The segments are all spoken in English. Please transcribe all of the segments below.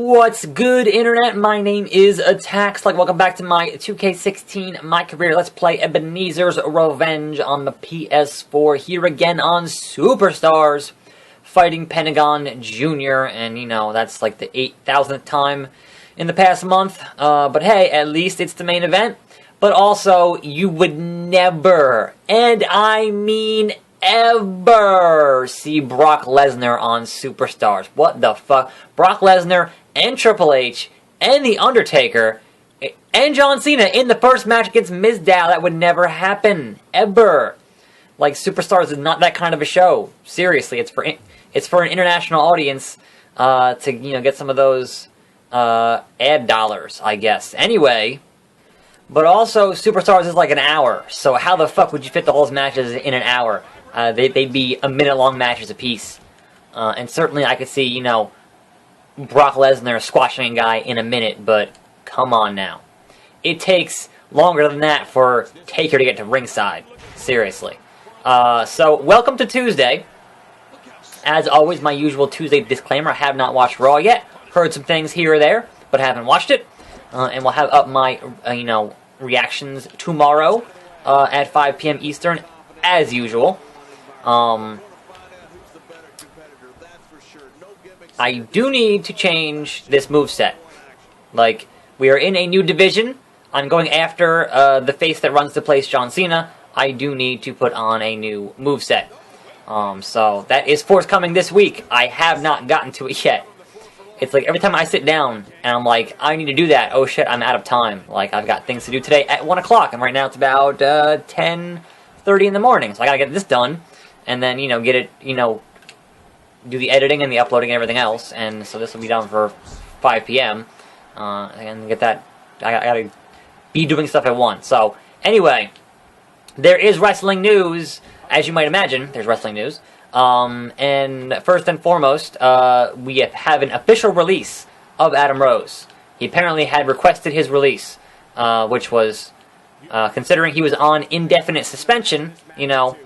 What's good, Internet? My name is Attack. Welcome back to my 2K16 MyCareer. Let's play Ebenezer's Revenge on the PS4. Here again on Superstars, fighting Pentagon Jr. And, you know, that's like the 8,000th time in the past month. But hey, at least it's the main event. But also, you would never, and I mean ever, see Brock Lesnar on Superstars. What the fuck? Brock Lesnar and Triple H and The Undertaker and John Cena in the first match against Mizdow. That would never happen. Ever. Like, Superstars is not that kind of a show. Seriously, it's for an international audience to, you know, get some of those ad dollars, I guess. Anyway, but also, Superstars is like an hour, so how the fuck would you fit the whole matches in an hour? They'd be a minute-long matches apiece. And certainly I could see, you know, Brock Lesnar squashing a guy in a minute, but come on now. It takes longer than that for Taker to get to ringside. Seriously. So, welcome to Tuesday. As always, my usual Tuesday disclaimer, I have not watched Raw yet. Heard some things here or there, but haven't watched it. And we'll have up my, you know, reactions tomorrow at 5 p.m. Eastern, as usual. I do need to change this moveset. Like, we are in a new division. I'm going after the face that runs the place, John Cena. I do need to put on a new moveset. So, that is forthcoming this week. I have not gotten to it yet. It's like every time I sit down and I'm like, I need to do that. Oh shit, I'm out of time. Like, I've got things to do today at 1 o'clock. And right now it's about 10:30 in the morning. So I gotta get this done. And then, you know, get it, you know, do the editing and the uploading and everything else. And so this will be done for 5 p.m. And get that, I gotta be doing stuff at 1. So, anyway, there is wrestling news. As you might imagine, there's wrestling news. And first and foremost, we have an official release of Adam Rose. He apparently had requested his release, which was, considering he was on indefinite suspension, you know,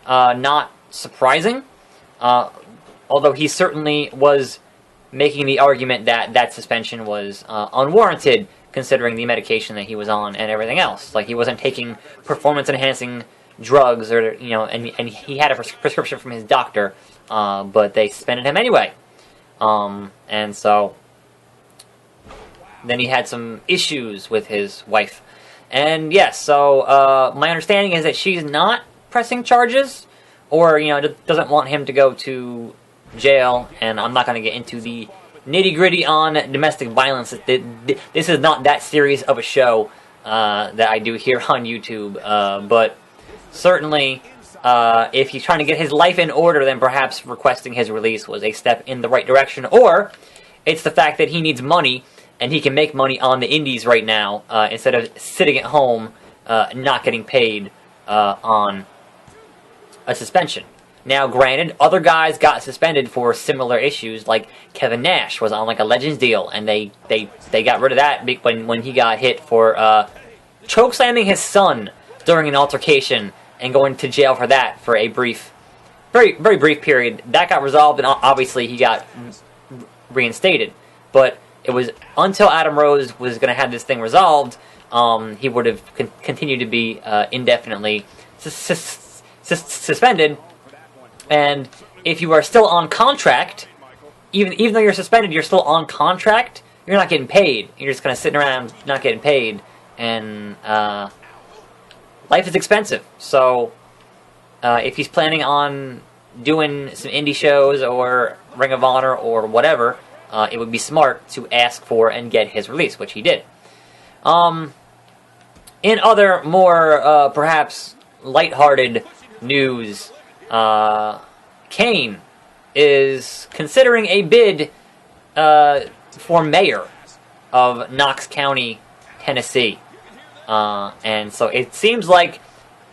not surprising. Although he certainly was making the argument that that suspension was unwarranted, considering the medication that he was on and everything else. Like, he wasn't taking performance-enhancing drugs, or, you know, and he had a prescription from his doctor, but they suspended him anyway. And so then he had some issues with his wife. And yes, so my understanding is that she's not pressing charges, or, you know, doesn't want him to go to jail. And I'm not going to get into the nitty-gritty on domestic violence. This is not that serious of a show that I do here on YouTube, but certainly, if he's trying to get his life in order, then perhaps requesting his release was a step in the right direction. Or it's the fact that he needs money, and he can make money on the indies right now, instead of sitting at home, not getting paid on a suspension. Now, granted, other guys got suspended for similar issues, like Kevin Nash was on like a Legends deal, and they got rid of that when he got hit for chokeslamming his son during an altercation, and going to jail for that for a brief, very brief period. That got resolved, and obviously he got reinstated. But it was until Adam Rose was going to have this thing resolved, he would have continued to be indefinitely suspended. And if you are still on contract, even though you're suspended, you're still on contract, you're not getting paid. You're just kind of sitting around not getting paid. And life is expensive, so if he's planning on doing some indie shows or Ring of Honor or whatever, it would be smart to ask for and get his release, which he did. In other, more perhaps lighthearted news, Kane is considering a bid for mayor of Knox County, Tennessee. And so it seems like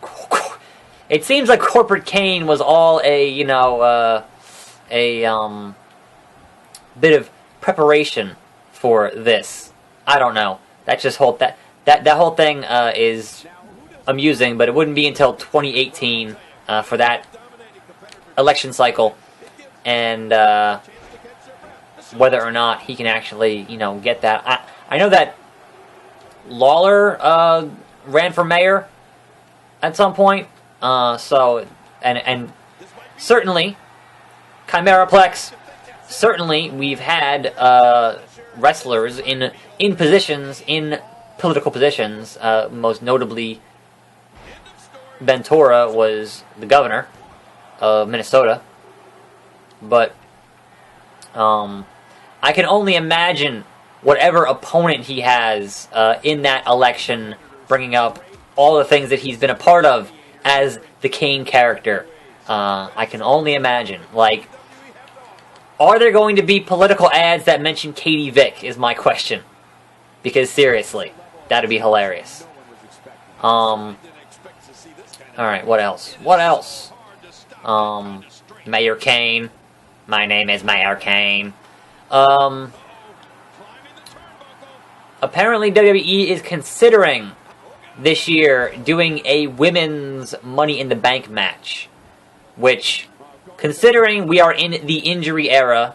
corporate Kane was all a, you know, a bit of preparation for this. I don't know. That's just that whole thing is amusing, but it wouldn't be until 2018 for that election cycle. And whether or not he can actually, get that. I know that Lawler ran for mayor at some point, and certainly Chimeraplex. Certainly, we've had wrestlers in positions, in political positions. Most notably, Ventura was the governor of Minnesota. But I can only imagine whatever opponent he has in that election, bringing up all the things that he's been a part of as the Kane character. I can only imagine. Like, are there going to be political ads that mention Katie Vick is my question. Because seriously, that'd be hilarious. Alright, what else? What else? Mayor Kane. My name is Mayor Kane. Apparently WWE is considering this year doing a women's Money in the Bank match. Which, considering we are in the injury era,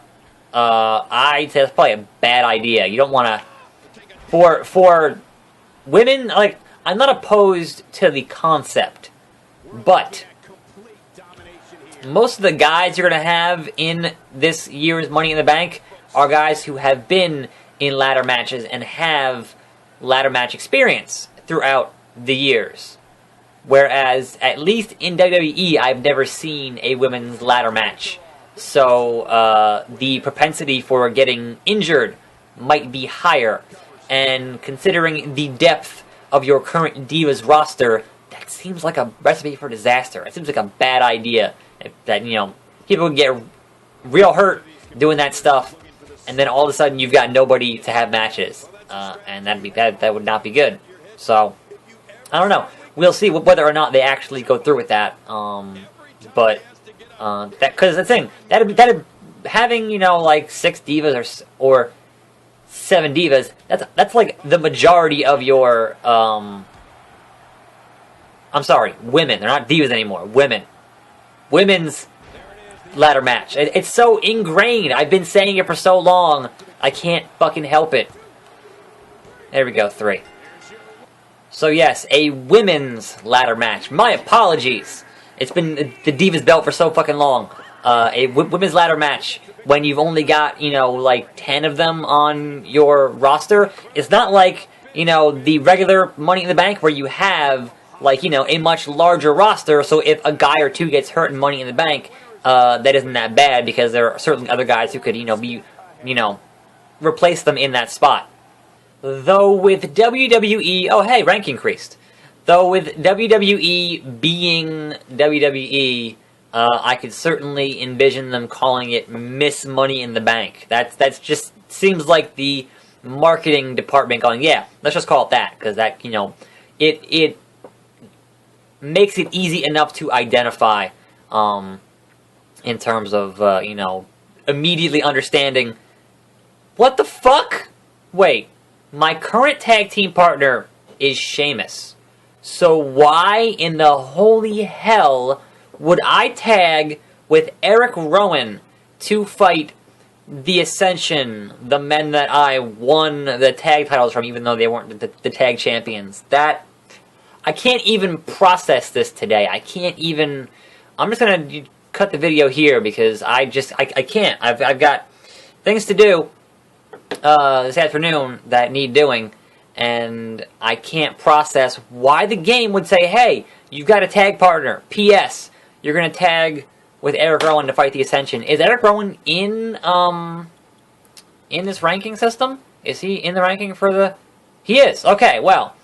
I'd say that's probably a bad idea. You don't want to... For women, like, I'm not opposed to the concept, but most of the guys you're going to have in this year's Money in the Bank are guys who have been in ladder matches and have ladder match experience throughout the years. Whereas, at least in WWE, I've never seen a women's ladder match. So, the propensity for getting injured might be higher. And considering the depth of your current Divas roster, that seems like a recipe for disaster. It seems like a bad idea. That, people would get real hurt doing that stuff, and then all of a sudden you've got nobody to have matches. And that would not be good. So, I don't know. We'll see whether or not they actually go through with that. Because the thing, that'd having, like 6 divas or 7 divas, that's like the majority of your, I'm sorry, women. They're not divas anymore. Women. Women's ladder match. It's so ingrained. I've been saying it for so long, I can't fucking help it. There we go, 3. So yes, a women's ladder match. My apologies. It's been the Divas belt for so fucking long. A women's ladder match when you've only got, like 10 of them on your roster. It's not like, the regular Money in the Bank where you have, like, a much larger roster. So if a guy or two gets hurt in Money in the Bank, that isn't that bad because there are certainly other guys who could, replace them in that spot. Though with WWE... Oh, hey, rank increased. Though with WWE being WWE, I could certainly envision them calling it Miss Money in the Bank. That's just... Seems like the marketing department going, yeah, let's just call it that. Because that, it makes it easy enough to identify in terms of, immediately understanding... What the fuck? Wait. My current tag team partner is Sheamus. So why in the holy hell would I tag with Eric Rowan to fight the Ascension, the men that I won the tag titles from, even though they weren't the tag champions? I can't even process this today. I can't even... I'm just going to cut the video here because I can't. I've got things to do this afternoon that need doing, and I can't process why the game would say, hey, you've got a tag partner. P.S. You're going to tag with Eric Rowan to fight the Ascension. Is Eric Rowan in this ranking system? Is he in the ranking for the... He is. Okay, well.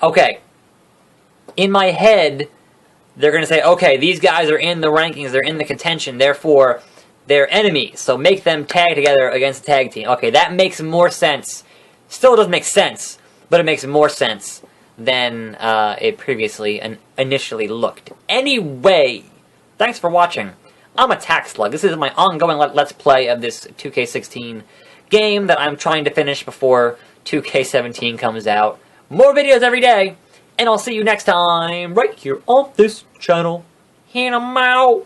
Okay. In my head, they're going to say, okay, these guys are in the rankings, they're in the contention, therefore... they're enemies, so make them tag together against a tag team. Okay, that makes more sense. Still doesn't make sense, but it makes more sense than it previously and initially looked. Anyway, thanks for watching. I'm Attack Slug. This is my ongoing Let's Play of this 2K16 game that I'm trying to finish before 2K17 comes out. More videos every day, and I'll see you next time right here on this channel. And I'm out.